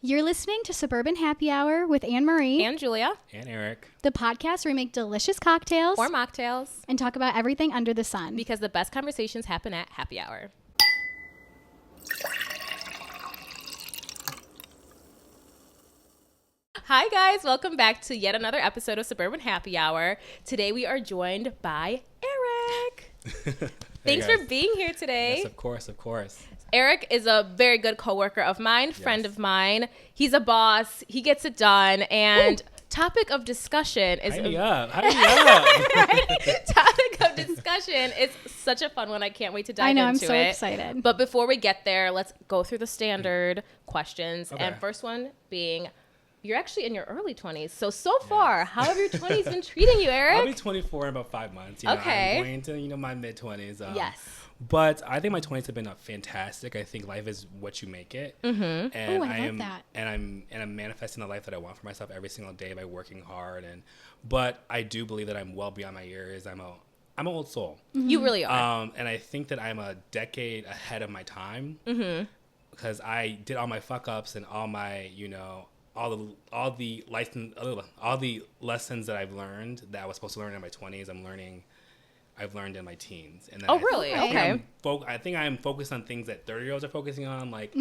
You're listening to Suburban Happy Hour with Anne Marie and Julia and Eric, the podcast where we make delicious cocktails or mocktails and talk about everything under the sun. because the best conversations happen at happy hour. Hi guys, welcome back to yet another episode of Suburban Happy Hour. Today we are joined by Eric. Thanks for being here today. Yes, of course. Eric is a very good coworker of mine, friend of mine. He's a boss. He gets it done. And topic of discussion is Hype me up. topic of discussion is such a fun one. I can't wait to dive into it. I'm so excited. But before we get there, let's go through the standard questions. Okay. And first one being, you're actually in your early 20s. So far, how have your 20s been treating you, Eric? I'll be 24 in about 5 months. Okay. I'm going into my mid-20s. Yes. But I think my 20s have been fantastic. I think life is what you make it. Mm-hmm. And Ooh, I love that. And I'm manifesting the life that I want for myself every single day by working hard. But I do believe that I'm well beyond my years. I'm an old soul. You really are. And I think that I'm a decade ahead of my time. Mm-hmm. Because I did all my fuck ups and all my, all the lessons that I've learned that I was supposed to learn in my 20s. I've learned in my teens. And then Really? Okay. Okay. I think I'm focused on things that 30-year-olds are focusing on, like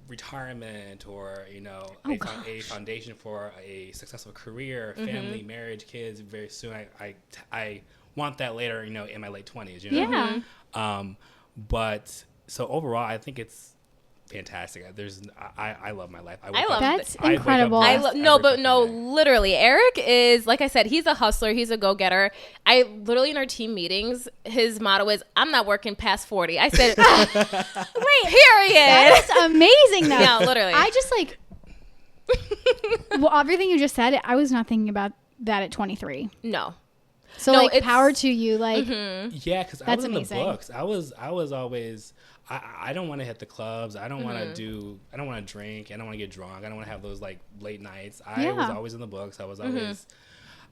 retirement, or a foundation for a successful career, family, marriage, kids. Very soon, I want that later, in my late 20s. Yeah. But so overall, I think it's fantastic. I love my life. That's incredible. Literally, Eric is, like I said, he's a hustler. He's a go-getter. Literally in our team meetings, his motto is, I'm not working past 40. I said, wait, period. That is amazing, though. No, literally. I just well, everything you just said, I was not thinking about that at 23. No. So, power to you. Yeah, because I was in amazing. the books. I was always, I don't want to hit the clubs. I don't want to I don't want to drink. I don't want to get drunk. I don't want to have those late nights. I was always in the books. I was always,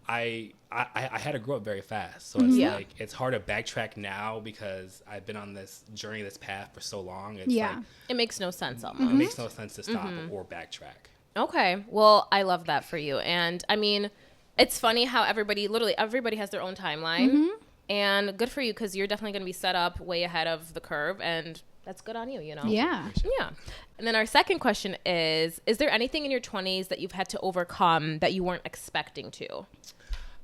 I had to grow up very fast. So it's it's hard to backtrack now because I've been on this journey, this path for so long. It's it makes no sense almost. it makes no sense to stop or backtrack. Okay. Well, I love that for you. And I mean, it's funny how everybody has their own timeline. And good for you, because you're definitely going to be set up way ahead of the curve, and that's good on you, Yeah. Yeah. And then our second question is there anything in your 20s that you've had to overcome that you weren't expecting to?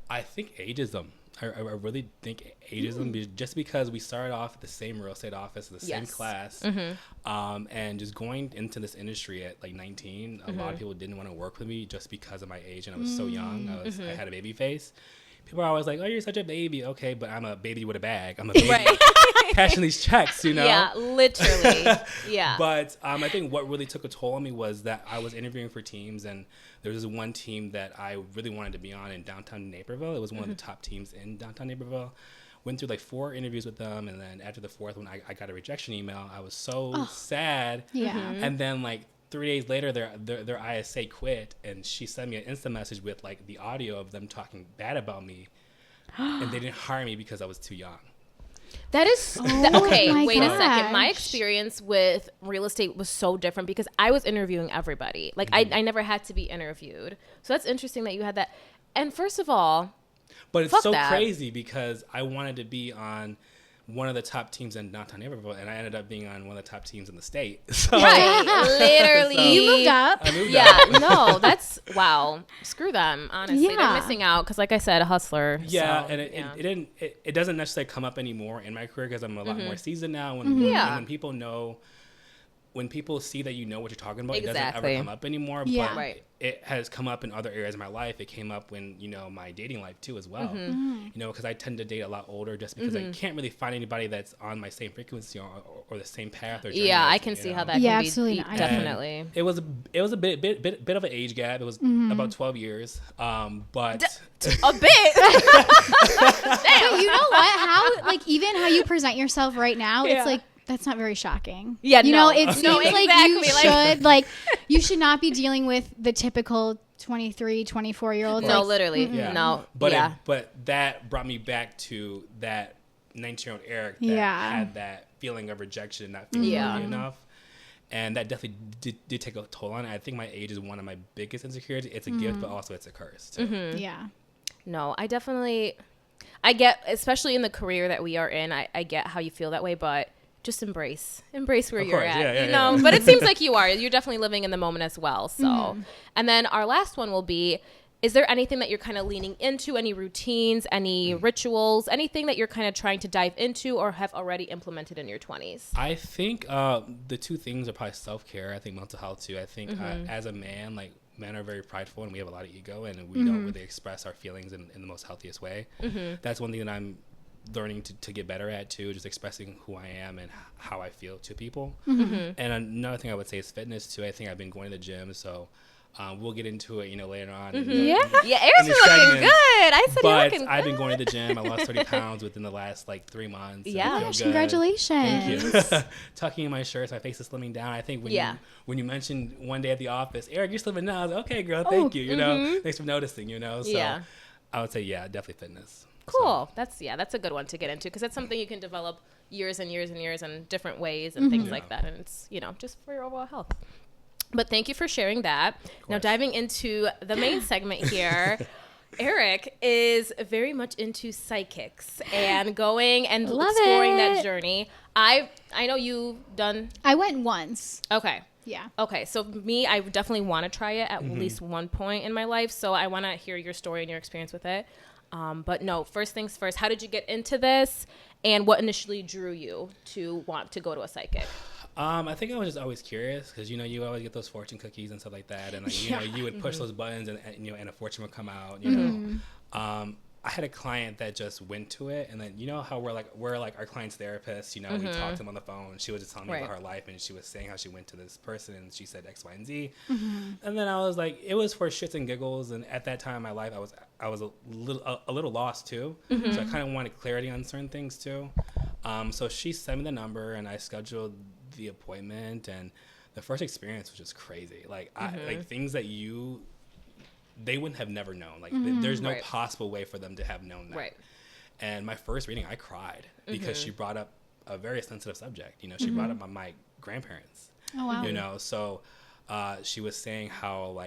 I think ageism. I really think ageism, just because we started off at the same real estate office, the same class, and just going into this industry at 19, a lot of people didn't want to work with me just because of my age, and I was so young. I had a baby face. People are always like, "Oh, you're such a baby." Okay, but I'm a baby with a bag. I'm a baby cashing these checks, Yeah, literally. Yeah. But I think what really took a toll on me was that I was interviewing for teams, and there was this one team that I really wanted to be on in downtown Naperville. It was one of the top teams in downtown Naperville. Went through 4 interviews with them, and then after the 4th one, I got a rejection email. I was so sad. Yeah. And then 3 days later, their ISA quit, and she sent me an Insta message with the audio of them talking bad about me, and they didn't hire me because I was too young. That is okay. my Wait a second. gosh. My experience with real estate was so different because I was interviewing everybody. I never had to be interviewed. So that's interesting that you had that. And first of all, but it's so that. crazy because I wanted to be on one of the top teams in downtown Naperville, and I ended up being on one of the top teams in the state. So, right, literally. So- You moved up. I moved Yeah, up. no, that's wow. Screw them, honestly. Yeah. They're missing out because, like I said, a hustler. Yeah, so, and it doesn't necessarily come up anymore in my career because I'm a lot more seasoned now. When people know, when people see that you know what you're talking about, it doesn't Exactly. ever come up anymore. Yeah. But Right. it has come up in other areas of my life. It came up when, my dating life too as well. Because I tend to date a lot older just because I can't really find anybody that's on my same frequency or the same path. Or journey Yeah, as I me, can see know? how that Yeah, can be. absolutely. Definitely. And it was a bit of an age gap. It was about 12 years. But A bit. But you know what? Even how you present yourself right now, Yeah. it's that's not very shocking. Yeah, you no. know, it seems No, like you exactly, should you should not be dealing with the typical 23, 24-year-old. No, literally. Yeah. No. But yeah. but that brought me back to that 19-year-old Eric that Yeah. had that feeling of rejection, not feeling Yeah. worthy enough. And that definitely did take a toll on it. I think my age is one of my biggest insecurities. It's a gift, but also it's a curse too. Yeah. No, I get, especially in the career that we are in, I get how you feel that way, but just embrace where you're at, you know. But it seems like you are. You're definitely living in the moment as well. So, and then our last one will be, is there anything that you're kind of leaning into, any routines, any rituals, anything that you're kind of trying to dive into or have already implemented in your 20s? I think the two things are probably self-care. I think mental health too. I think as a man, like, men are very prideful and we have a lot of ego and we don't really express our feelings in the most healthiest way. That's one thing that I'm learning to get better at too, just expressing who I am and how I feel to people. And another thing I would say is fitness too. I think I've been going to the gym, so we'll get into it, later on. Yeah, Eric's been looking good. I said you're looking good. I've been going to the gym. I lost 30 pounds within the last 3 months. Yeah. Oh gosh, congratulations. Thank you. Tucking in my shirts, my face is slimming down. I think when you mentioned one day at the office, Eric, you're slimming down, I was like, okay, girl, thank you. Thanks for noticing. So I would say, definitely fitness. Cool. So. That's a good one to get into because that's something you can develop years and years and years in different ways and things like that. And it's, just for your overall health. But thank you for sharing that. Now, diving into the main segment here, Eric is very much into psychics and going and exploring that journey. I know you've done. I went once. Okay. Yeah. Okay. So me, I definitely want to try it at least one point in my life. So I want to hear your story and your experience with it. But no, first things first, how did you get into this and what initially drew you to want to go to a psychic? I think I was just always curious because, you always get those fortune cookies and stuff like that. And, you would push those buttons and a fortune would come out, I had a client that just went to it. And then, how we're our client's therapist, we talked to them on the phone. She was just telling me about her life and she was saying how she went to this person and she said X, Y, and Z. And then I was like, it was for shits and giggles. And at that time in my life, I was a little lost too. So I kind of wanted clarity on certain things too. So she sent me the number and I scheduled the appointment, and the first experience was just crazy. Things that they wouldn't have never known. There's no possible way for them to have known that. Right. And my first reading, I cried because she brought up a very sensitive subject. She brought up my grandparents. Oh wow. So she was saying how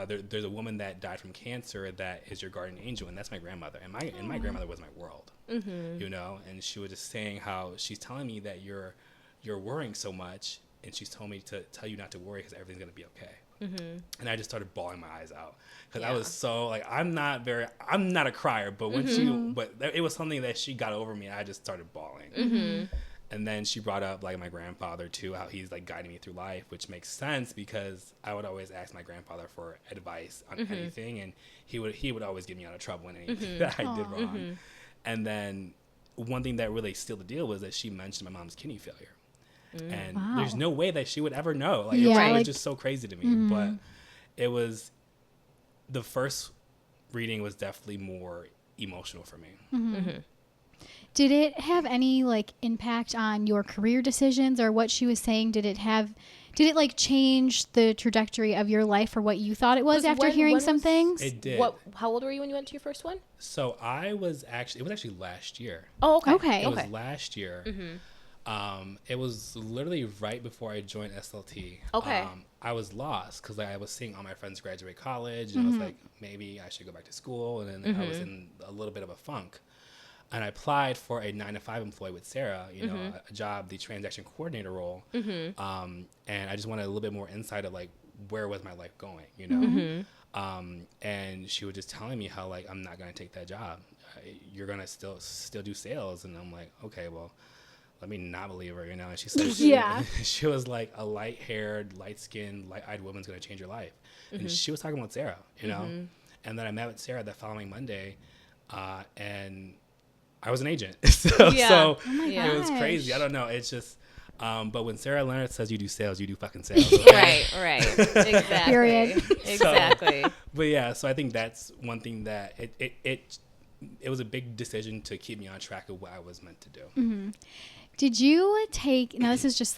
there's a woman that died from cancer that is your guardian angel, and that's my grandmother. And my grandmother was my world. And she was just saying how she's telling me that you're worrying so much, and she's told me to tell you not to worry because everything's going to be okay. And I just started bawling my eyes out because I was so I'm not a crier, but but it was something that she got over me and I just started bawling. And then she brought up my grandfather too, how he's guiding me through life, which makes sense because I would always ask my grandfather for advice on anything, and he would always get me out of trouble in anything that I did wrong. And then one thing that really sealed the deal was that she mentioned my mom's kidney failure. And there's no way that she would ever know. It was just so crazy to me. But it was, the first reading was definitely more emotional for me. Did it have any impact on your career decisions or what she was saying? Did it change the trajectory of your life or what you thought it was after hearing some things? It did. How old were you when you went to your first one? So it was actually last year. Oh, okay. It was last year. It was literally right before I joined SLT. Okay. I was lost because I was seeing all my friends graduate college, and I was like, maybe I should go back to school. And then I was in a little bit of a funk. And I applied for a 9-to-5 employee with Sarah, a job, the transaction coordinator role. And I just wanted a little bit more insight of where was my life going, and she was just telling me how I'm not going to take that job. You're going to still do sales. And I'm like, okay, well, let me not believe her, And she said, she was like a light-haired, light-skinned, light-eyed woman's going to change your life. And she was talking about Sarah, And then I met with Sarah that following Monday, and I was an agent. So it was crazy. I don't know. It's just, but when Sarah Leonard says you do sales, you do fucking sales. Right. Exactly. Period. Exactly. So I think that's one thing that it was a big decision to keep me on track of what I was meant to do. Did you take, now this is just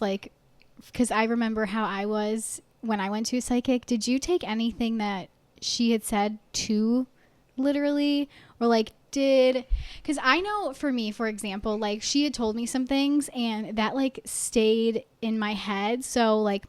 because I remember how I was when I went to a psychic, did you take anything that she had said too literally, or because I know for me, for example, like she had told me some things and that like stayed in my head. So like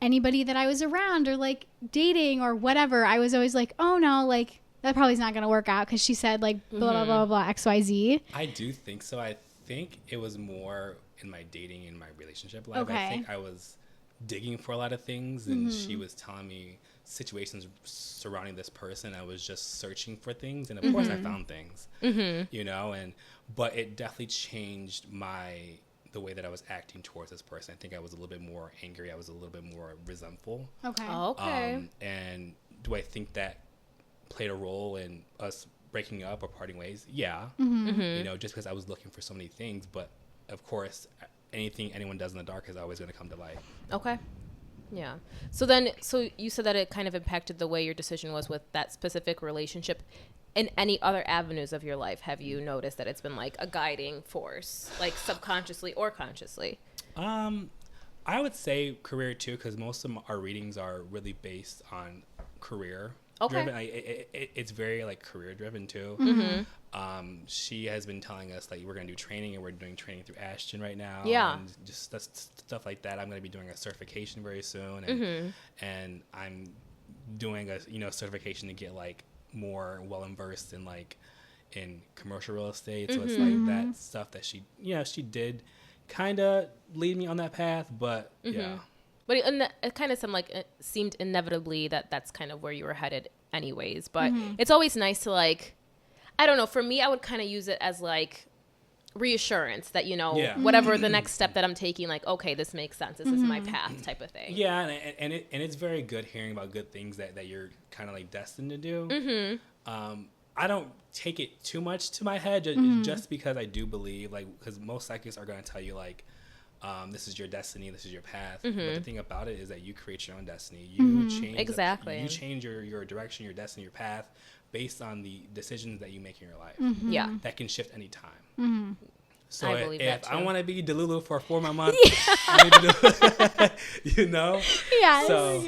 anybody that I was around or like dating or whatever, I was always like, oh no, like that probably is not going to work out because she said like blah, blah, blah, blah, XYZ. I do think so. I think it was more in my dating and my relationship life. Okay. I think I was digging for a lot of things and she was telling me situations surrounding this person. I was just searching for things, and of course I found things, you know, but it definitely changed the way that I was acting towards this person. I think I was a little bit more angry. I was a little bit more resentful. Okay. And do I think that played a role in us breaking up or parting ways? Yeah. You know, just because I was looking for so many things, but of course anything anyone does in the dark is always going to come to light. Okay. Yeah. So you said that it kind of impacted the way your decision was with that specific relationship. In any other avenues of your life, have you noticed that it's been like a guiding force, like subconsciously or consciously? I would say career too, because most of our readings are really based on career. Okay. Driven. It's very like career driven too. She has been telling us like we're gonna do training, and we're doing training through Ashton right now. Yeah. And just stuff like that. I'm gonna be doing a certification very soon, and I'm doing a certification to get like more well versed in like in commercial real estate. So it's like that stuff that she did kind of lead me on that path, but yeah. But it kind of seemed inevitably that that's kind of where you were headed anyways. But it's always nice to like, I don't know, for me, I would kind of use it as like reassurance that, whatever the next step that I'm taking, like, okay, this makes sense. This is my path type of thing. Yeah. And it's very good hearing about good things that you're kind of like destined to do. I don't take it too much to my head just because I do believe, like, because most psychics are going to tell you like, this is your destiny, this is your path. But the thing about it is that you create your own destiny. You change you change your direction, your destiny, your path based on the decisions that you make in your life. Yeah. That can shift anytime. So I believe that if too. I want to be Delulu for 4 more months, I need to do Yes. So.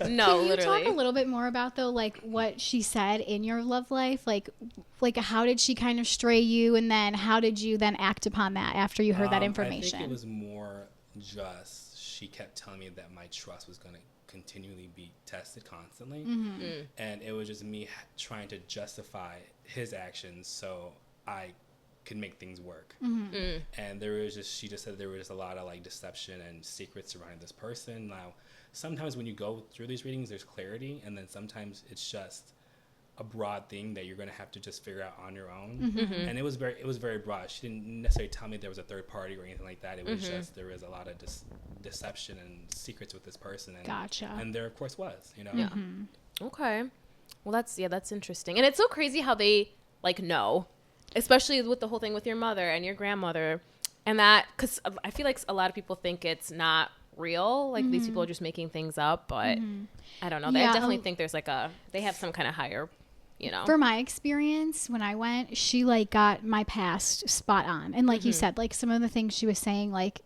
No, Can you literally. talk a little bit more about though, like what she said in your love life? Like how did she kind of stray you, and then how did you then act upon that after you heard that information? I think it was more just she kept telling me that my trust was going to continually be tested constantly, and it was just me trying to justify his actions so I could make things work. And she just said there was just a lot of like deception and secrets surrounding this person. Now, sometimes when you go through these readings, there's clarity, and then sometimes it's just a broad thing that you're going to have to just figure out on your own. And it was very broad. She didn't necessarily tell me there was a third party or anything like that. It was just there was a lot of deception and secrets with this person. And, Gotcha. And there of course was, Yeah. Okay. Well, that's interesting. And it's so crazy how they like know, especially with the whole thing with your mother and your grandmother, and that, because I feel like a lot of people think it's not real, like these people are just making things up, but I don't know. I definitely think there's like they have some kind of higher, For my experience, when I went, she like got my past spot on, and like you said, like some of the things she was saying, like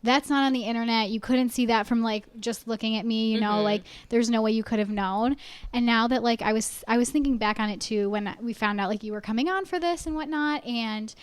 that's not on the internet. You couldn't see that from like just looking at me, like there's no way you could have known. And now that like I was thinking back on it too, when we found out like you were coming on for this and whatnot. And,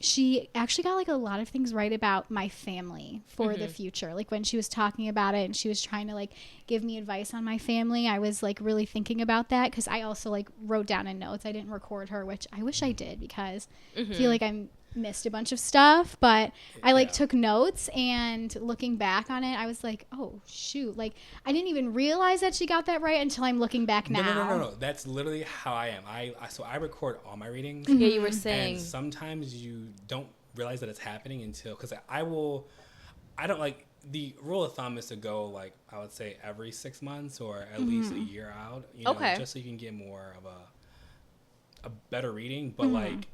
she actually got like a lot of things right about my family for the future. Like when she was talking about it and she was trying to like give me advice on my family, I was like really thinking about that. 'Cause I also like wrote down in notes. I didn't record her, which I wish I did, because I feel like I'm missed a bunch of stuff, but I like took notes, and looking back on it, I was like, oh shoot, like I didn't even realize that she got that right until I'm looking back now. No. That's literally how I am. So I record all my readings. Yeah, you were saying. And sometimes you don't realize that it's happening until, because I don't like, the rule of thumb is to go like, I would say every 6 months or at least a year out, just so you can get more of a better reading. But like,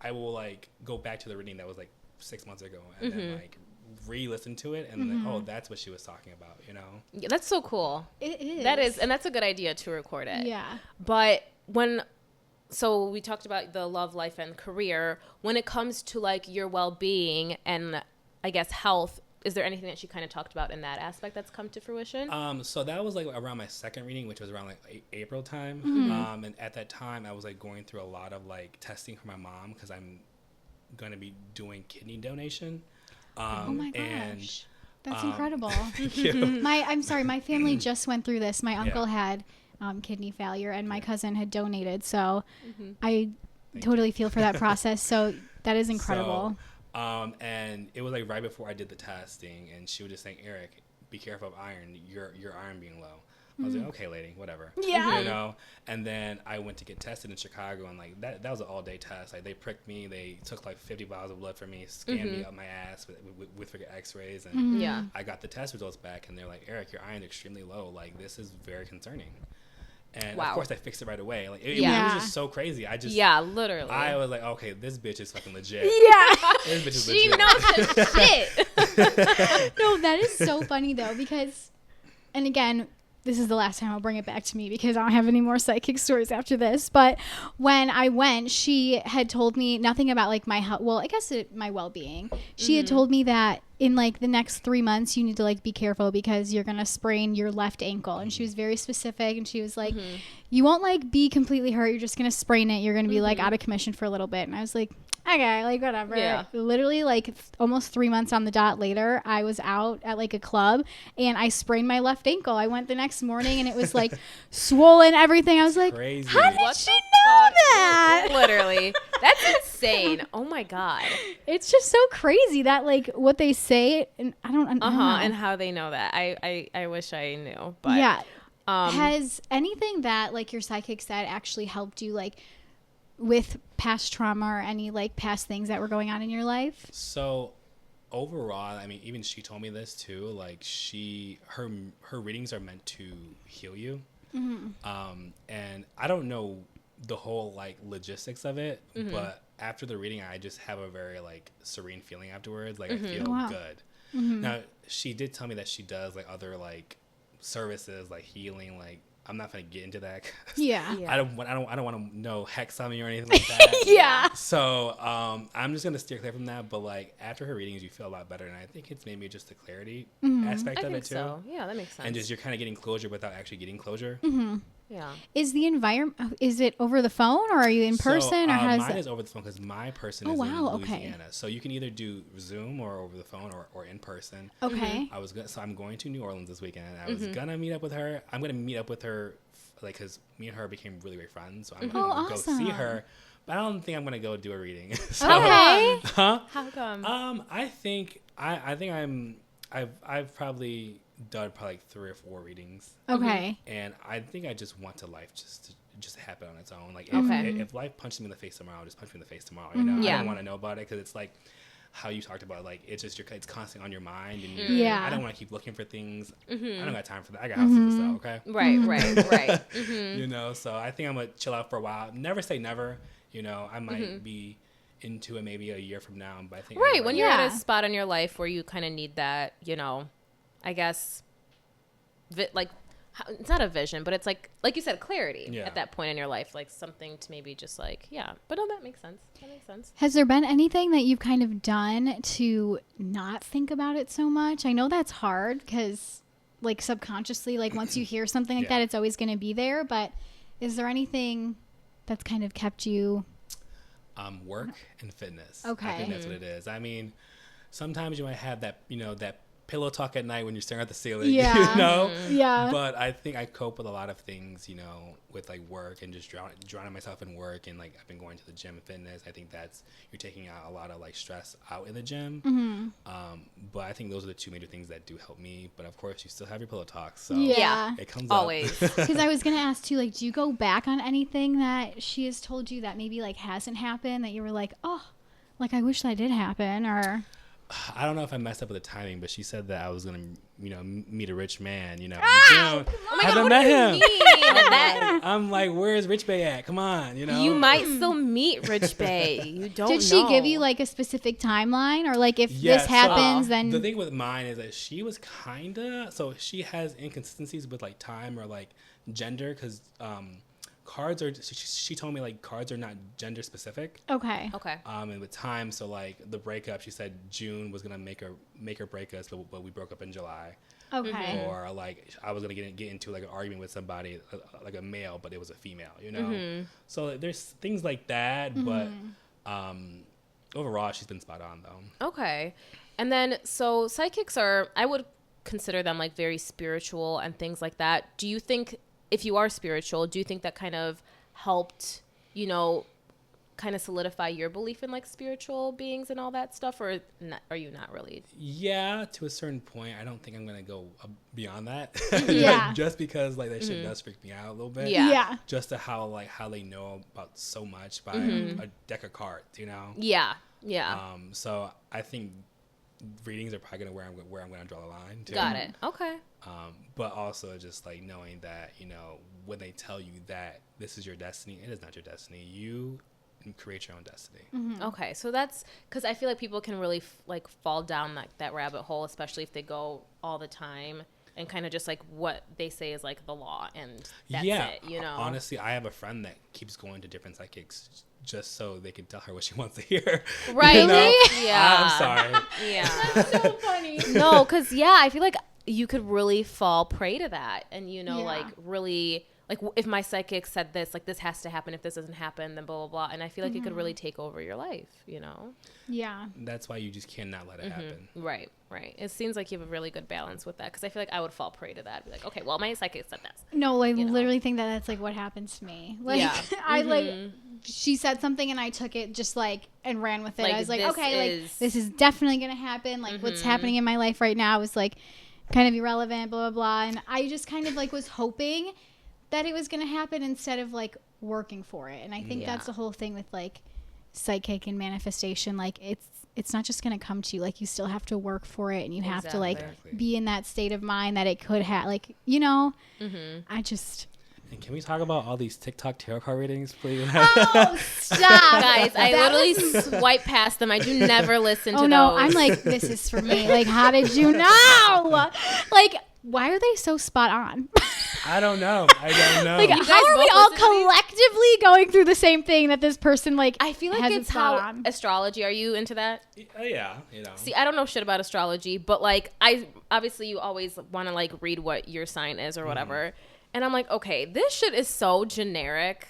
I will like go back to the reading that was like 6 months ago, and then like re-listen to it, and then, oh, that's what she was talking about, Yeah, that's so cool. It is. That is, and that's a good idea to record it. Yeah. But so we talked about the love life and career. When it comes to like your well-being and I guess health, is there anything that she kind of talked about in that aspect that's come to fruition? So that was like around my second reading, which was around like April time. And at that time I was like going through a lot of like testing for my mom because I'm going to be doing kidney donation. Oh my gosh. That's incredible. Thank you. I'm sorry, my family just went through this. My uncle had kidney failure and my cousin had donated. So I totally feel for that process. So that is incredible. So, and it was like right before I did the testing, and she was just saying, Eric, be careful of iron, your iron being low. I was like, okay, lady, whatever. Yeah. You know? And then I went to get tested in Chicago, and like that was an all-day test. Like they pricked me, they took like 50 vials of blood from me, scanned me up my ass with x-rays, and I got the test results back, and they're like, Eric, your iron's extremely low. Like this is very concerning. And of course I fixed it right away. Like it was just so crazy. Literally. I was like, okay, this bitch is fucking legit. Yeah. This bitch is She legit. knows her shit. No, that is so funny though, because, and again, this is the last time I'll bring it back to me because I don't have any more psychic stories after this. But when I went, she had told me nothing about like my health. Well, I guess my well-being. She had told me that in like the next 3 months, you need to like be careful because you're going to sprain your left ankle. And she was very specific. And she was like, you won't like be completely hurt. You're just going to sprain it. You're going to be like out of commission for a little bit. And I was like, okay, like whatever. Yeah. Literally like almost 3 months on the dot later, I was out at like a club and I sprained my left ankle. I went the next morning and it was like swollen, everything. I was like, crazy. how did she know that? Literally. That's insane. Oh my God. It's just so crazy that like what they say, and I don't know. And how they know that. I wish I knew. But yeah. Has anything that like your psychic said actually helped you like with past trauma or any like past things that were going on in your life? So overall, I mean, even she told me this too, like her readings are meant to heal you. And I don't know the whole like logistics of it, but after the reading I just have a very like serene feeling afterwards. Like I feel good. Now she did tell me that she does like other like services like healing. Like I'm not gonna get into that. I don't want to know hex on me or anything like that. Yeah. So I'm just gonna steer clear from that. But like after her readings, you feel a lot better, and I think it's maybe just the clarity aspect of it too. So. Yeah, that makes sense. And just you're kind of getting closure without actually getting closure. Yeah. Is the environment? Is it over the phone or are you in person or how does mine it? is over the phone because my person is in Louisiana. Okay. So you can either do Zoom or over the phone or in person. Okay. So I'm going to New Orleans this weekend. I was gonna meet up with her. I'm gonna meet up with her, like, because me and her became really great friends. So I'm gonna go see her. But I don't think I'm gonna go do a reading. So, okay. Huh? How come? I think I've probably done like 3 or 4 readings. Okay. And I think I just want life just to happen on its own. Like if life punches me in the face tomorrow, just punch me in the face tomorrow. You know, I don't want to know about it because it's like how you talked about. Like it's just it's constantly on your mind, and I don't want to keep looking for things. I don't got time for that. I got houses to sell. Okay. Right. You know, so I think I'm gonna chill out for a while. Never say never. You know, I might be into it maybe a year from now, but I think when you're at a spot in your life where you kind of need that, you know, I guess, like, it's not a vision, but it's like you said, clarity at that point in your life, like something to maybe just like, but no, that makes sense. Has there been anything that you've kind of done to not think about it so much? I know that's hard because like subconsciously, like once you hear something like that, it's always going to be there. But is there anything that's kind of kept you? Work and fitness. Okay. I think that's what it is. I mean, sometimes you might have that, you know, that pillow talk at night when you're staring at the ceiling, you know? Yeah. But I think I cope with a lot of things, you know, with like work and just drowning myself in work. And like I've been going to the gym and fitness. I think you're taking out a lot of like stress out in the gym. But I think those are the 2 major things that do help me. But of course you still have your pillow talks. So it comes always. Because I was going to ask too, like, do you go back on anything that she has told you that maybe like hasn't happened that you were like, oh, like I wish that did happen? Or I don't know if I messed up with the timing, but she said that I was gonna, you know, meet a rich man. You know, oh my God, haven't met him. I'm like, where's Rich Bay at? Come on, you know. You might still meet Rich Bay. You don't. Did she give you like a specific timeline, or like if this happens, then the thing with mine is that she was kinda. So she has inconsistencies with like time or like gender, because cards are. She told me like cards are not gender specific. Okay. And with time, so like the breakup, she said June was gonna make her break us, but we broke up in July. Okay. Or like I was gonna get into like an argument with somebody, like a male, but it was a female. You know. So there's things like that, but overall, she's been spot on though. Okay. And then so psychics I would consider them like very spiritual and things like that. Do you think, if you are spiritual, do you think that kind of helped, you know, kind of solidify your belief in like spiritual beings and all that stuff, or not, are you not really? Yeah, to a certain point. I don't think I'm gonna go beyond that. Yeah. Just because like that shit does freak me out a little bit. Yeah. Just to how they know about so much by a deck of cards, you know. Yeah. So I think readings are probably gonna where I'm gonna draw the line too. Got it. Okay. But also just like knowing that, you know, when they tell you that this is your destiny, it is not your destiny. You create your own destiny. Okay, so that's because I feel like people can really like fall down that rabbit hole, especially if they go all the time and kind of just like what they say is like the law and that's it, you know. Honestly, I have a friend that keeps going to different psychics just so they can tell her what she wants to hear. Right? You know? Yeah. I'm sorry. Yeah. That's so funny. No, because I feel like you could really fall prey to that, and you know, Yeah. like really. Like, if my psychic said this, like, this has to happen. If this doesn't happen, then blah, blah, blah. And I feel like it could really take over your life, you know? Yeah. That's why you just cannot let it happen. Right. It seems like you have a really good balance with that. Because I feel like I would fall prey to that. Be like, okay, well, my psychic said this. No, I You know? literally think that's like what happens to me. Like, Yeah. I like, she said something and I took it just like and ran with it. Like, I was like, this okay, is- like this is definitely going to happen. Like what's happening in my life right now is like kind of irrelevant, blah, blah, blah. And I just kind of like was hoping that it was going to happen instead of like working for it. And I think that's the whole thing with like psychic and manifestation. Like it's not just going to come to you. Like you still have to work for it and you have to like Exactly. be in that state of mind that it could have, like, you know, I just... And can we talk about all these TikTok tarot card readings, please? Oh, stop. Guys, I That literally was- swipe past them. I do never listen to Oh, no. those. I'm like, this is for me. Like, how did you know? Like, why are they so spot on? I don't know. Like, guys how are we both all listen to these? collectively going through the same thing that this person, like, I feel like has it it's spot how on? astrology. Are you into that? Yeah, you know. See, I don't know shit about astrology, but like, obviously you always want to like read what your sign is or whatever. And I'm like, okay, this shit is so generic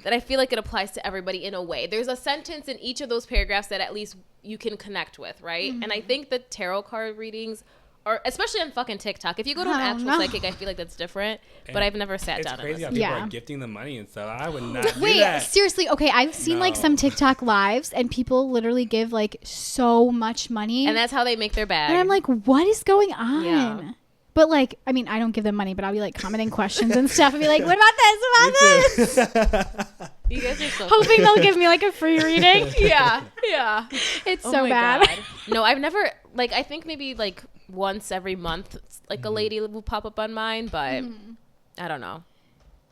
that I feel like it applies to everybody in a way. There's a sentence in each of those paragraphs that at least you can connect with, right? And I think the tarot card readings are, especially on fucking TikTok. If you go to an Oh, actual no. psychic, I feel like that's different. But And I've never sat It's down and crazy how listened. people Yeah. are gifting the money and stuff. I would not do Wait, that. seriously. Okay, I've seen, like, No. some TikTok lives, and people literally give, like, so much money. And that's how they make their bag. And I'm like, what is going on? Yeah. But like, I mean, I don't give them money, but I'll be like commenting questions and stuff and be like, what about this? What about this? you guys are so Hoping they'll give me like a free reading. yeah. It's Oh so my bad. God. No, I've never, like, I think maybe like once every month, like a lady will pop up on mine, but I don't know.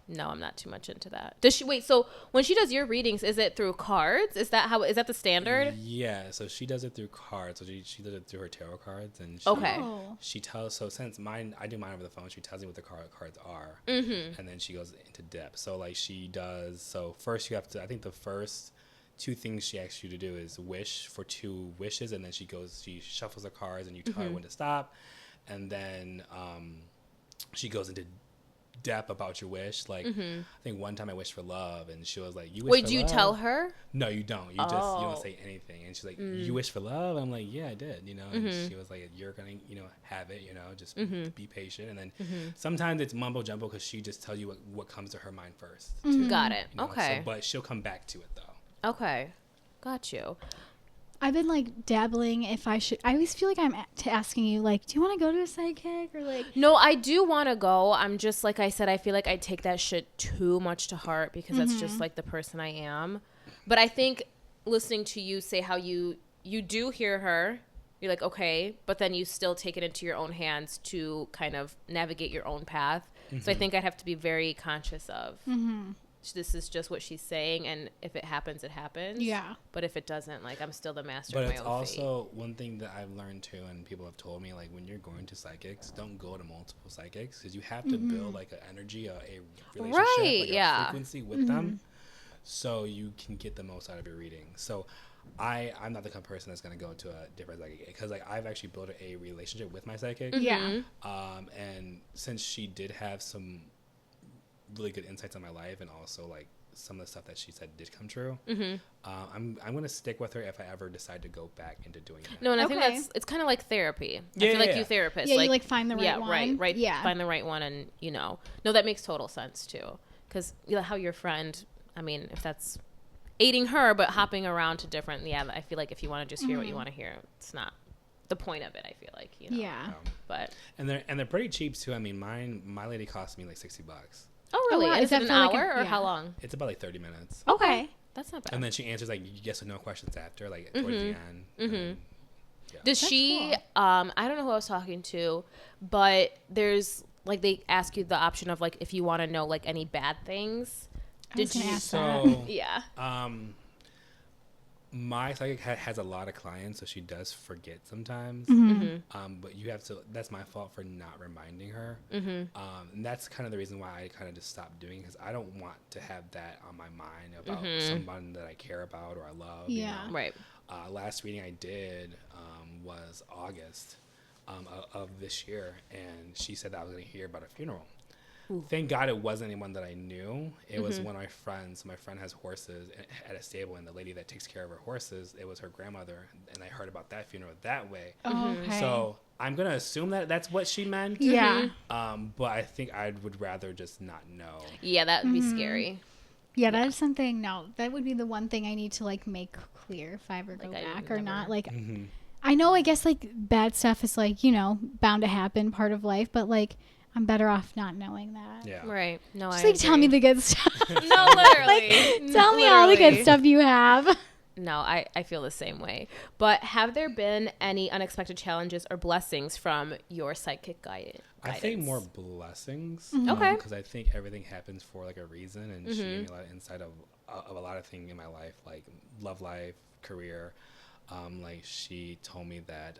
No, I'm not too much into that. Does she, wait, so when she does your readings, is it through cards? Is that the standard? Yeah, so she does it through cards. So she does it through her tarot cards, and she, Okay. Oh. she tells. So since I do mine over the phone, she tells me what the cards are, and then she goes into depth. So like she does. So first you have to. I think the first two things she asks you to do is wish for 2 wishes, and then she shuffles the cards, and you tell her when to stop, and then she goes into depth about your wish. Like I think one time I wished for love, and she was like, "You wish Wait, for do you love?" tell her? No, you don't. You don't say anything. And she's like, "You wish for love?" I'm like, "Yeah, I did." You know. And she was like, "You're gonna, have it. Just be patient." And then sometimes it's mumbo jumbo because she just tells you what comes to her mind first. Too, Got it. you know? Okay. So, but she'll come back to it though. Okay. Got you. I've been like dabbling if I should. I always feel like I'm asking you, like, do you want to go to a psychic or like? No, I do want to go. I'm just, like I said, I feel like I take that shit too much to heart because that's just like the person I am. But I think listening to you say how you do hear her, you're like, okay, but then you still take it into your own hands to kind of navigate your own path. So I think I'd have to be very conscious of this is just what she's saying, and if it happens, it happens. Yeah. But if it doesn't, like, I'm still the master But of my it's own also fate. one thing that I've learned too, and people have told me, like, when you're going to psychics, don't go to multiple psychics, because you have to build like an energy, a relationship, Right, like yeah. a frequency with them, so you can get the most out of your reading. So I'm not the kind of person that's going to go to a different psychic, because like I've actually built a relationship with my psychic. Yeah. And since she did have some really good insights on my life, and also like some of the stuff that she said did come true, I'm going to stick with her if I ever decide to go back into doing that. No, and I think Okay. it's kind of like therapy. Yeah, I feel like yeah. you therapists. Yeah, like, you like find the right one. Right. Yeah. Find the right one, and no, that makes total sense too. Because how your friend, I mean, if that's aiding her, but hopping around to different, I feel like if you want to just hear what you want to hear, it's not the point of it. I feel like, Yeah. But And they're pretty cheap too. I mean, my lady cost me like $60. oh really? wow. Is Is that it an for, like, hour or yeah. how long? It's about like 30 minutes. Okay. That's not bad. And then she answers like yes or no questions after, like towards the end. Does That's she? cool. I don't know who I was talking to, but there's like they ask you the option of like if you want to know like any bad things. I was Did gonna you? ask that. So Yeah. my psychic has a lot of clients, so she does forget sometimes. But you have to. That's my fault for not reminding her. And that's kind of the reason why I kind of just stopped doing it, because I don't want to have that on my mind about someone that I care about or I love. Yeah. You know? Right. Last reading I did was August of this year, and she said that I was going to hear about a funeral. Thank God it wasn't anyone that I knew. It was one of my friends. My friend has horses at a stable, and the lady that takes care of her horses, it was her grandmother, and I heard about that funeral that way. Okay. So I'm going to assume that that's what she meant. Yeah. But I think I would rather just not know. Yeah, that would be scary. Yeah, that is something. No, that would be the one thing I need to like make clear if I ever go Like, I back would or not. never- Like, I know, I guess like bad stuff is like bound to happen, part of life. But like, I'm better off not knowing that. Yeah. Right. No, Just I like tell me the good stuff. No, literally. Tell me all the good stuff you have. No, I feel the same way. But have there been any unexpected challenges or blessings from your psychic guidance? I think more blessings. Okay. Because I think everything happens for like a reason, and she gave me a lot of insight of a lot of things in my life, like love life, career. Like she told me that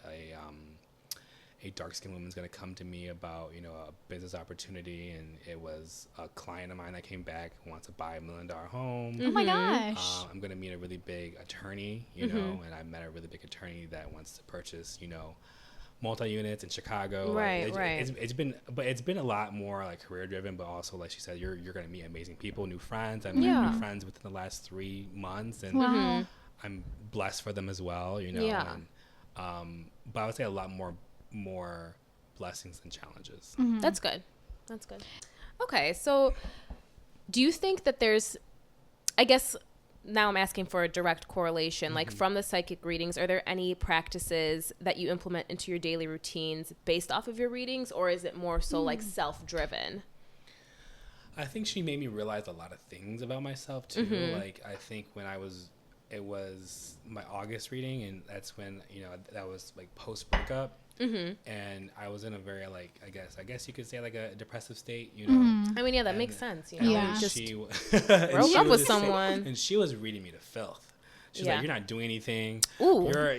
a dark-skinned woman's going to come to me about a business opportunity, and it was a client of mine that came back who wants to buy $1 million home. Oh my gosh. I'm going to meet a really big attorney, and I met a really big attorney that wants to purchase, multi-units in Chicago. Right, right. It's been a lot more like career driven, but also like she said, you're going to meet amazing people, new friends. I met new friends within the last 3 months, and Wow. I'm blessed for them as well, Yeah. And, but I would say a lot more blessings than challenges. That's good. That's good. Okay, so do you think that there's, I guess now I'm asking for a direct correlation, like from the psychic readings, are there any practices that you implement into your daily routines based off of your readings, or is it more so like self-driven? I think she made me realize a lot of things about myself too. Like I think when it was my August reading, and that's when, that was like post breakup. And I was in a very like I guess you could say like a depressive state, I mean, yeah, that makes sense. Yeah. Just broke up with someone. and she was reading me to filth. She's like, "You're not doing anything. Ooh. Your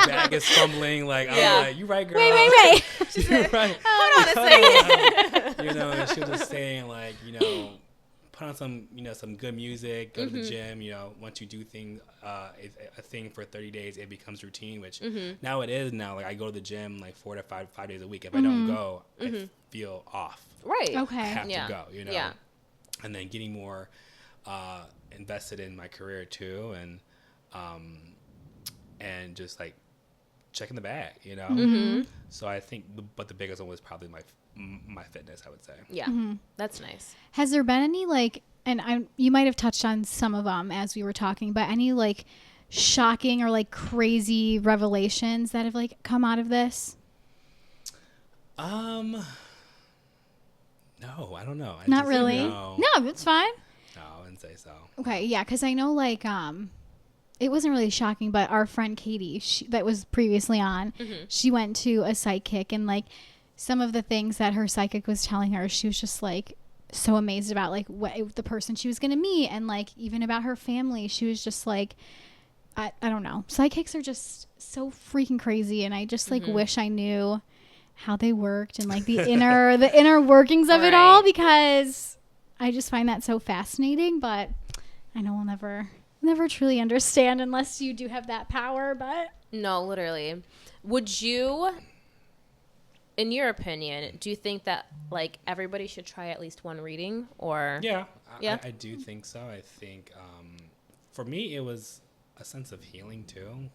bag is fumbling." Like, I'm like, "You right, girl? Wait. You're right." Hold on a second. And she was just saying like, put on some good music, go to the gym. Once you do a thing for 30 days, it becomes routine, which now it is now. Like I go to the gym like 4 to 5 days a week. If I don't go, I feel off. Right. Okay. I have Yeah. to go, Yeah. And then getting more invested in my career too, and just like checking the bag, So I think, but the biggest one was probably my fitness, I would say. Yeah. That's nice. Has there been any like, and you might have touched on some of them as we were talking, but any like shocking or like crazy revelations that have like come out of this? No, I don't know. Not really. No, No, it's fine. I wouldn't say so. Okay, yeah, because I know like it wasn't really shocking, but our friend Katie, that was previously on, she went to a psychic, and like some of the things that her psychic was telling her, she was just like so amazed about like what the person she was going to meet, and like even about her family. She was just like, I don't know. Psychics are just so freaking crazy, and I just like wish I knew how they worked and like the inner workings of it all, because I just find that so fascinating. But I know we'll never truly understand unless you do have that power. But no, literally. Would you, in your opinion, do you think that like everybody should try at least one reading? Or I do think so. I think for me it was a sense of healing too.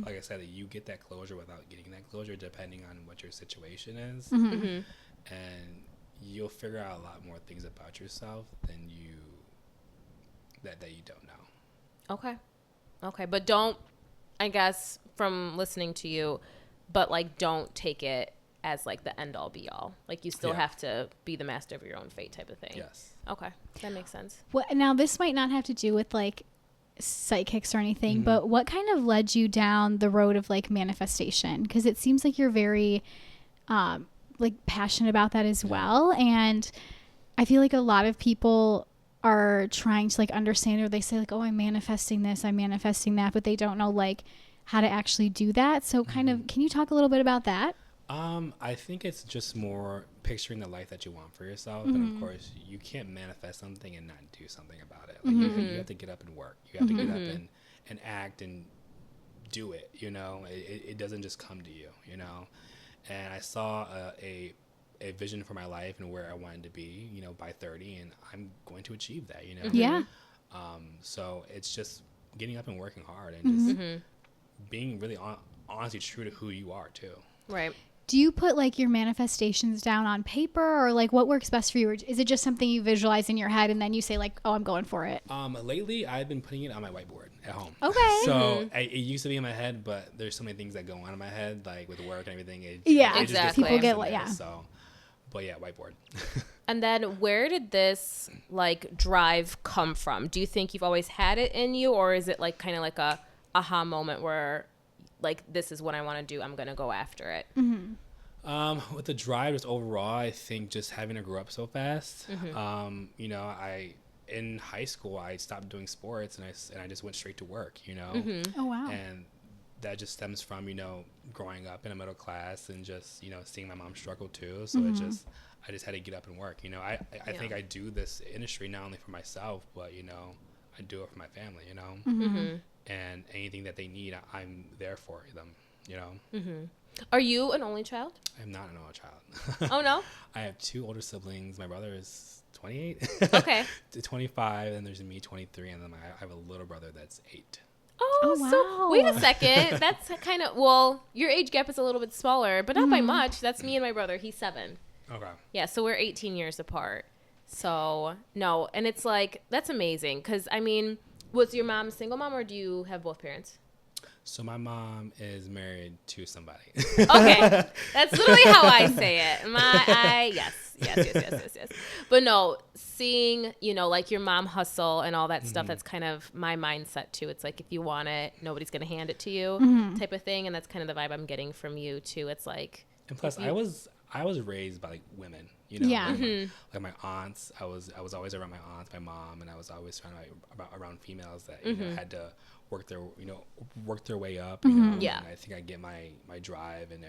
Like I said, you get that closure without getting that closure, depending on what your situation is, and you'll figure out a lot more things about yourself than that you don't know. Okay, but don't, I guess from listening to you, but like don't take it as like the end all be all. Like you still have to be the master of your own fate type of thing. Yes. Okay, that makes sense. Well, now this might not have to do with like psychics or anything, but what kind of led you down the road of like manifestation? Because it seems like you're very like passionate about that as well, and I feel like a lot of people are trying to like understand, or they say like, oh, I'm manifesting this, I'm manifesting that, but they don't know like how to actually do that. So kind of, can you talk a little bit about that? I think it's just more picturing the life that you want for yourself. And of course, you can't manifest something and not do something about it. Like you have to get up and work. You have to get up and act and do it, you know. It doesn't just come to you, you know. And I saw a vision for my life and where I wanted to be, you know, by 30, and I'm going to achieve that, you know. Yeah. So it's just getting up and working hard and just being really honestly true to who you are too. Right. Do you put like your manifestations down on paper, or like what works best for you? Or is it just something you visualize in your head and then you say like, oh, I'm going for it? Lately I've been putting it on my whiteboard at home. Okay. So it used to be in my head, but there's so many things that go on in my head, like with work and everything. Exactly. People get So, but yeah, whiteboard. And then where did this like drive come from? Do you think you've always had it in you, or is it like kind of like a aha moment where like, this is what I want to do, I'm going to go after it? With the drive, just overall, I think just having to grow up so fast. You know, in high school, I stopped doing sports and I just went straight to work, you know. Oh, wow. And that just stems from, you know, growing up in a middle class and just, you know, seeing my mom struggle too. So I just had to get up and work. You know, I think I do this industry not only for myself, but, you know, I do it for my family, you know. And anything that they need, I'm there for them, you know. Are you an only child? I'm not an only child. Oh, no? I have two older siblings. My brother is 28. Okay. 25, and there's me, 23, and then I have a little brother that's 8. Oh, wow. So wait a second. That's kind of, well, your age gap is a little bit smaller, but not by much. That's me and my brother. He's 7. Okay. Yeah, so we're 18 years apart. So, no, and it's like, that's amazing, because, I mean, was your mom a single mom, or do you have both parents? So my mom is married to somebody. Okay. That's literally how I say it. Yes. But no, seeing, you know, like your mom hustle and all that stuff, that's kind of my mindset too. It's like, if you want it, nobody's going to hand it to you type of thing. And that's kind of the vibe I'm getting from you too. It's like. And plus, I was raised by like women, you know. Yeah. Like my aunts, I was always around my aunts, my mom, and I was always around females that you know, had to work their way up. You know? Yeah. And I think I get my drive and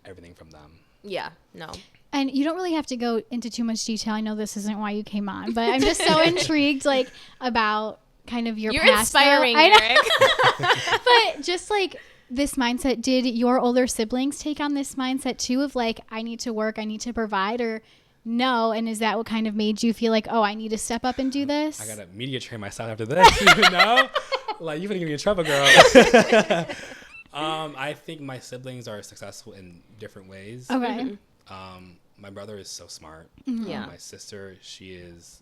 everything from them. Yeah. No. And you don't really have to go into too much detail. I know this isn't why you came on, but I'm just so intrigued, like, about kind of your You're past. Inspiring, Eric. But just like this mindset, did your older siblings take on this mindset too of like, I need to work, I need to provide, or no? And is that what kind of made you feel like, oh, I need to step up and do this? I got to media train myself after this, you know? Like, you're going to get me in trouble, girl. I think my siblings are successful in different ways. Okay. My brother is so smart. Yeah. My sister, she is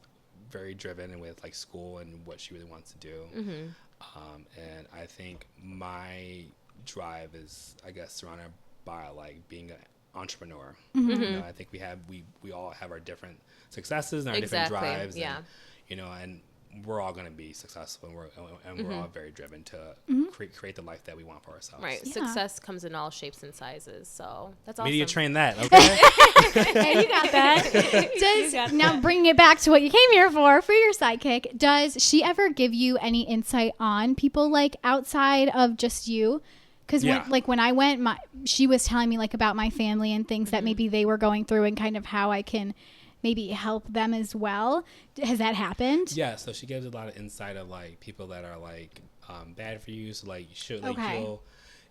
very driven with like school and what she really wants to do. And I think my drive is, I guess, surrounded by like being an entrepreneur. You know, I think we all have our different successes and our different drives. Yeah. And, you know, and we're all going to be successful, and we're all very driven to create the life that we want for ourselves. Right. Yeah. Success comes in all shapes and sizes. So that's awesome. Media train that. Okay. Hey, you got that. Now bringing it back to what you came here for your sidekick, does she ever give you any insight on people like outside of just you? Because when I went, she was telling me like about my family and things that maybe they were going through and kind of how I can maybe help them as well. Has that happened? Yeah, so she gives a lot of insight of like people that are like bad for you. So like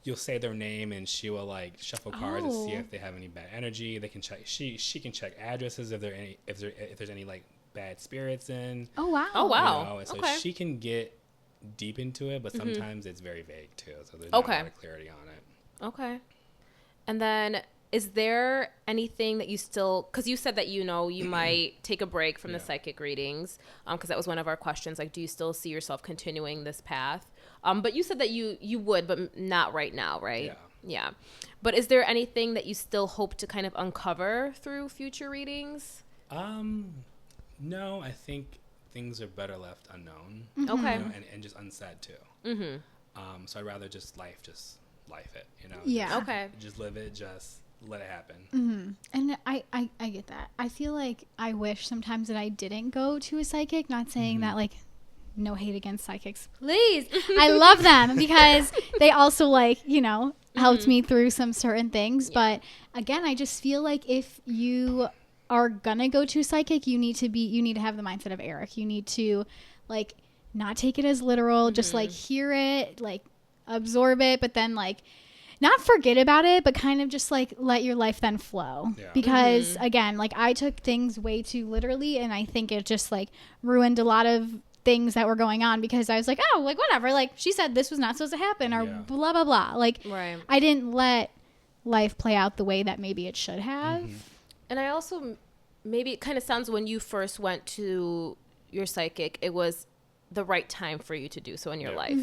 you'll say their name and she will like shuffle cards to see if they have any bad energy. They can check. She can check addresses if there's any like bad spirits in. Oh wow! Oh wow! You know? And so she can get deep into it, but sometimes it's very vague too. So there's not a lot of clarity on it. Okay. And then, is there anything that you still, because you said that, you might take a break from the psychic readings, because that was one of our questions, like, do you still see yourself continuing this path? But you said that you would, but not right now, right? Yeah. But is there anything that you still hope to kind of uncover through future readings? No, I think things are better left unknown. Okay. And just unsaid too. So I'd rather just life it, Yeah. Okay. Just live it, just let it happen. And I get that. I feel like I wish sometimes that I didn't go to a psychic, not saying that like no hate against psychics, please. I love them because they also like, helped me through some certain things. But again, I just feel like if you are gonna go to a psychic, you need to have the mindset of Eric. You need to like not take it as literal, just like hear it, like absorb it, but then like not forget about it, but kind of just like let your life then flow. Because again, like I took things way too literally, and I think it just like ruined a lot of things that were going on because I was like, oh, like whatever, like she said this was not supposed to happen or blah blah blah. Like I didn't let life play out the way that maybe it should have. And I also, maybe it kind of sounds, when you first went to your psychic, it was the right time for you to do so in your life.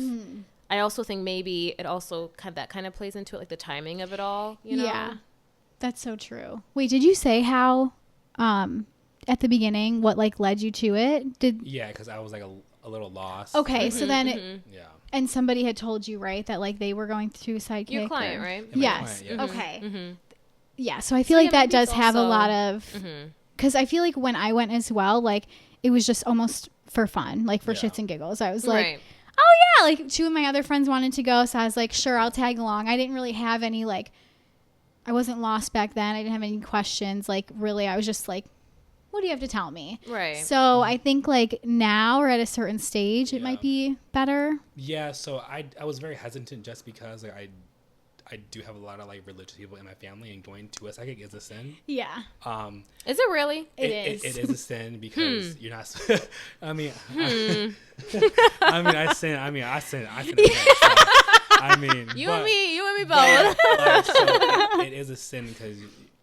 I also think maybe it also kind of plays into it, like the timing of it all, Yeah, that's so true. Wait, did you say how at the beginning what like led you to it? Yeah, because I was like a little lost. Okay, so then and somebody had told you, right, that like they were going through psychic. Your client, right? Yes. Client, Okay. Yeah, so I feel like that does have a lot of, because I feel like when I went as well, like it was just almost for fun, like for shits and giggles. I was like, oh yeah, like two of my other friends wanted to go, so I was like, sure, I'll tag along. I didn't really have any like, I wasn't lost back then. I didn't have any questions. Like really, I was just like, what do you have to tell me? Right. So I think like now or at a certain stage, it might be better. Yeah. So I was very hesitant just because like, I do have a lot of like religious people in my family, and going to a psychic is a sin. Yeah. Is it really? It is. It is a sin because you're not. I mean, I sin. I sin. I mean, you and me both. But, so it is a sin because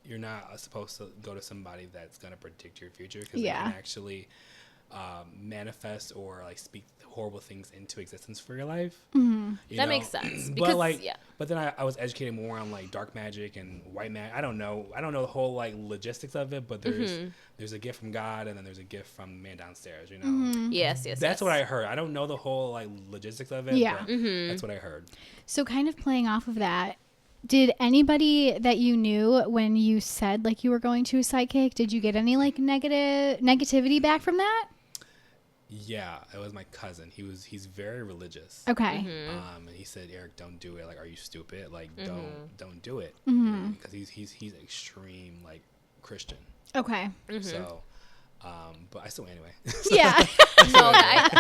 you're not supposed to go to somebody that's gonna predict your future, because they can actually manifest or like speak horrible things into existence for your life. That makes sense. Because, but then I was educated more on like dark magic and white magic. I don't know the whole like logistics of it, but there's a gift from God, and then there's a gift from the man downstairs, Yes. That's what I heard. I don't know the whole like logistics of it, but that's what I heard. So kind of playing off of that, did anybody that you knew when you said like you were going to a psychic, did you get any like negativity back from that? Yeah, it was my cousin. He's very religious. Okay. And he said, Eric, don't do it. Like, are you stupid? Like, don't do it. Because he's extreme like Christian. Okay. So, but I still anyway. Yeah. No,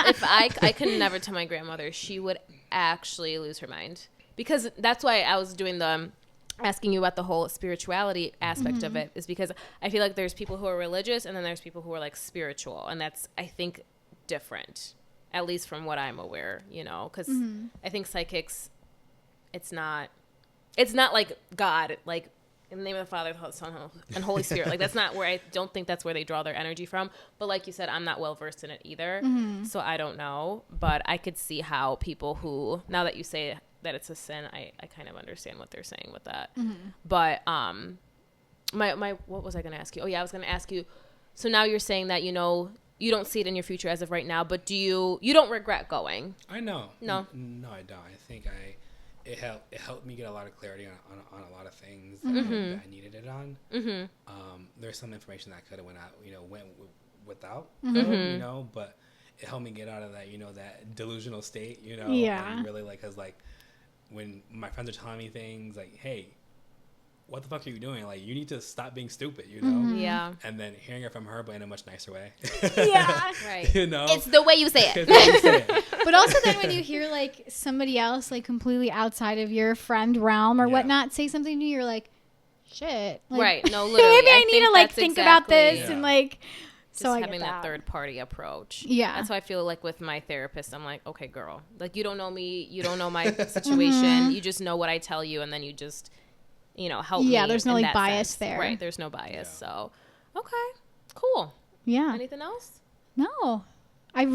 if I could never tell my grandmother, she would actually lose her mind, because that's why I was doing the asking you about the whole spirituality aspect of it, is because I feel like there's people who are religious and then there's people who are like spiritual, and that's, I think, different, at least from what I'm aware, because I think psychics, it's not like God, like in the name of the Father, the Son, and Holy Spirit. Like that's not where, I don't think that's where they draw their energy from. But like you said, I'm not well versed in it either, so I don't know. But I could see how people who, now that you say that it's a sin, I kind of understand what they're saying with that. But my what was I going to ask you? Oh yeah, I was going to ask you. So now you're saying that you don't see it in your future as of right now, but you don't regret going? I know. No. No, I don't. I think it helped me get a lot of clarity on a lot of things Mm-hmm. that I needed it on. There's some information that I could have went without, Mm-hmm. but it helped me get out of that, that delusional state, Yeah. and really like, cause like when my friends are telling me things like, hey, what the fuck are you doing? Like, you need to stop being stupid, Yeah. And then hearing it from her, but in a much nicer way. Yeah. Right. It's the way you say it. It's the way you say it. But also then when you hear like somebody else like completely outside of your friend realm or Yeah. whatnot say something to you, you're like, shit. Like, Right. No, literally. maybe I need to like that's think about this exactly- and like. Just So I having get that third party approach. Yeah. That's why I feel like with my therapist, I'm like, okay, girl, like you don't know me, you don't know my situation, you just know what I tell you, and then you just, help me. Yeah, there's no in like that bias sense. there. Right, there's no bias. Yeah. So, okay, cool. Yeah. Anything else? No, I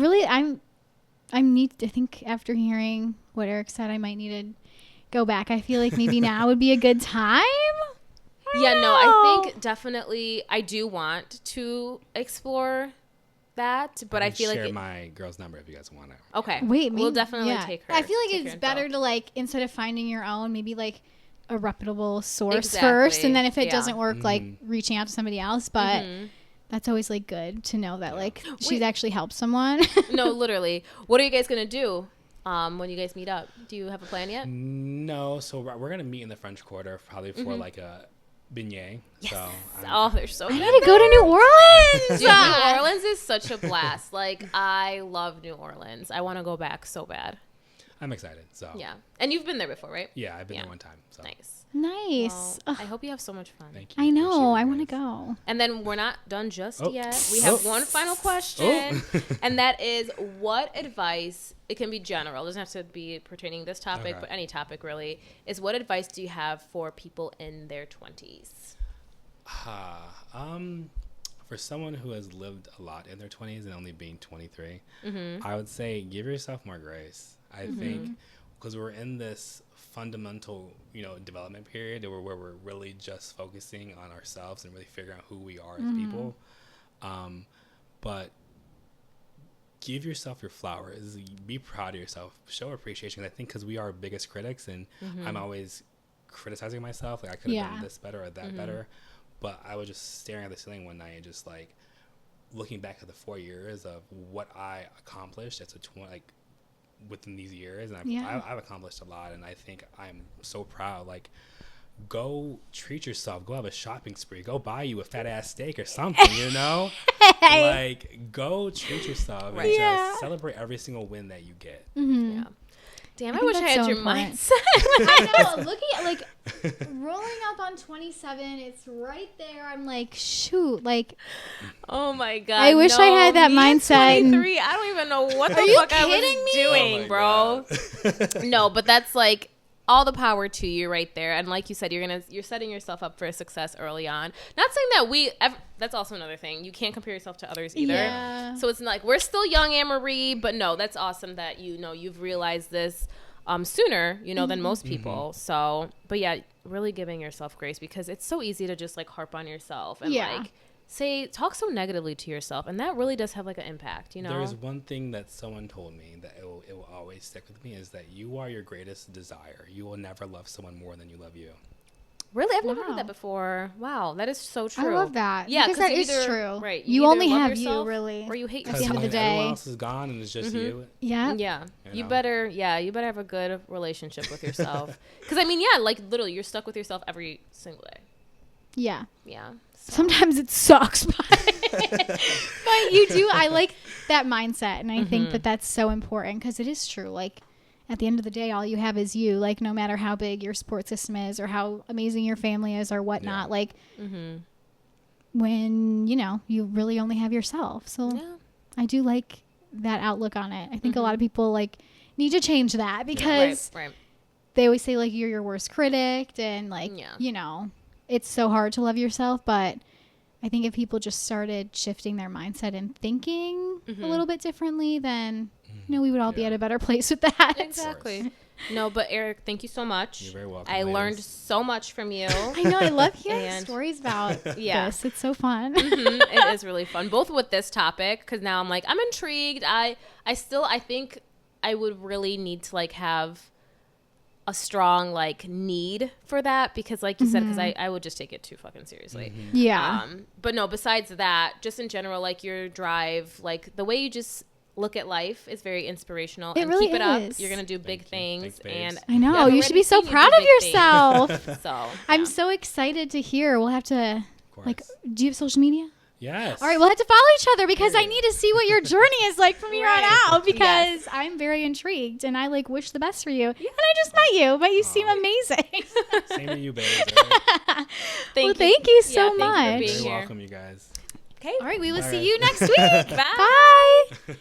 think after hearing what Eric said, I might need to go back. I feel like maybe now would be a good time. Yeah, no, I know. think definitely I do want to explore that, but I feel like share my girl's number if you guys want it. okay. Wait, we'll maybe- definitely yeah. take her. I feel like take her it's info. better to like instead of finding your own, maybe like a reputable source Exactly, first, and then if it yeah. doesn't work, like reaching out to somebody else. But Mhm. that's always like good to know that like she's Wait. actually helped someone. No, literally. What are you guys gonna do when you guys meet up? Do you have a plan yet? No, so we're gonna meet in the French Quarter probably for like a beignet. Yes. So Oh, they're so I good. need to go to New Orleans. Dude, New Orleans is such a blast. Like, I love New Orleans. I want to go back so bad. I'm excited. So Yeah. And you've been there before, right? yeah, I've been Yeah. there one time. So Nice. Nice. Well, I hope you have so much fun. thank you. I know. Appreciate it, I want to guys. go. And then we're not done just Oh. yet. We have Oh. one final question. Oh. And that is, what advice, it can be general, it doesn't have to be pertaining to this topic, Okay. but any topic really, is what advice do you have for people in their 20s? For someone who has lived a lot in their 20s and only being 23, Mm-hmm. I would say give yourself more grace. I think because we're in this fundamental, development period where we're really just focusing on ourselves and really figuring out who we are as people. But give yourself your flowers. Be proud of yourself. Show appreciation. I think because we are our biggest critics, and I'm always criticizing myself. Like I could have done this better or that better. But I was just staring at the ceiling one night and just like looking back at the 4 years of what I accomplished as within these years, and I've accomplished a lot, and I think I'm so proud. Like, go treat yourself. Go have a shopping spree. Go buy you a fat ass steak or something. Like, go treat yourself and just celebrate every single win that you get. Yeah. Damn, I think wish I that's had so your important. mindset. I know. Looking at like rolling up on 27, it's right there. I'm like, shoot, like. Oh my god! I wish I had that me at mindset and- 23, I don't even know what the Are you fuck I kidding was me? doing, Oh my bro. God. No, but that's like all the power to you right there. And like you said, you're setting yourself up for success early on. Not saying that that's also another thing. You can't compare yourself to others either. Yeah. So it's not like we're still young, Anne-Marie, but no, that's awesome that you've realized this sooner, than most people. So, but yeah, really giving yourself grace, because it's so easy to just like harp on yourself and like talk so negatively to yourself, and that really does have like an impact, There's one thing that someone told me that it will always stick with me, is that you are your greatest desire. You will never love someone more than you love you. Really? I've never heard Wow. that before. Wow, that is so true. I love that. Yeah, because 'cause that you is either- true. right, You either only love have yourself you, really. or you hate At the end of the When day. everyone else is gone and it's just you. Yeah. Yeah, You you know? better have a good relationship with yourself. Because like literally, you're stuck with yourself every single day. Yeah. Yeah. So. Sometimes it sucks, but you do. I like that mindset, and I think that that's so important, because it is true. Like, at the end of the day, all you have is you. Like, no matter how big your support system is or how amazing your family is or whatnot, like, when, you really only have yourself. So Yeah. I do like that outlook on it. I think a lot of people, like, need to change that, because Right. they always say, like, you're your worst critic, and, like, Yeah. it's so hard to love yourself. But I think if people just started shifting their mindset and thinking a little bit differently, then, we would all be Yeah. at a better place with that. Exactly. No, but Eric, thank you so much. You're very welcome. I learned so much from you. I know. I love hearing stories about Yeah. this. It's so fun. It is really fun, both with this topic, because now I'm like, I'm intrigued. I think I would really need to like have a strong like need for that, because like you said, because I would just take it too fucking seriously. Yeah. But no, besides that, just in general, like your drive, like the way you just look at life is very inspirational. It and really keep it up. is. You're gonna do big things. Thanks, And I know. yeah, I've You should be already so seen proud do of big things. yourself. So I'm so excited to hear. We'll have to, Of like, course. do you have social media? Yes. All right, we'll have to follow each other because I need to see what your journey is like from here on Right. out, because Yes. I'm very intrigued and I like wish the best for you. And I just met you, but you seem amazing. Same to you, babe. Thank you so Thank you for much. being You're here. welcome, you guys. Okay. All right, we will All see right. you next week. Bye. Bye.